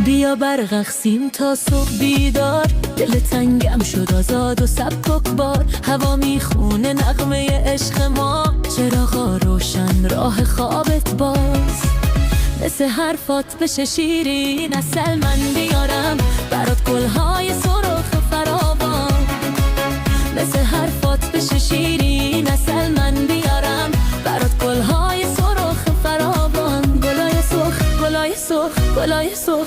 بیا برقصیم تا صبح بیدار، دل تنگم شد آزاد و سبک بار. هوا میخونه نغمه عشق ما، چراغا روشن راه خوابت باز. مثل حرفات بشه شیرین عسل من بیارم برات گلهای سرخ فراوان. مثل حرفات بشه شیرین عسل من بیارم برات گلهای سرخ فراوان. گلای سرخ، گلای سرخ، گلای سرخ.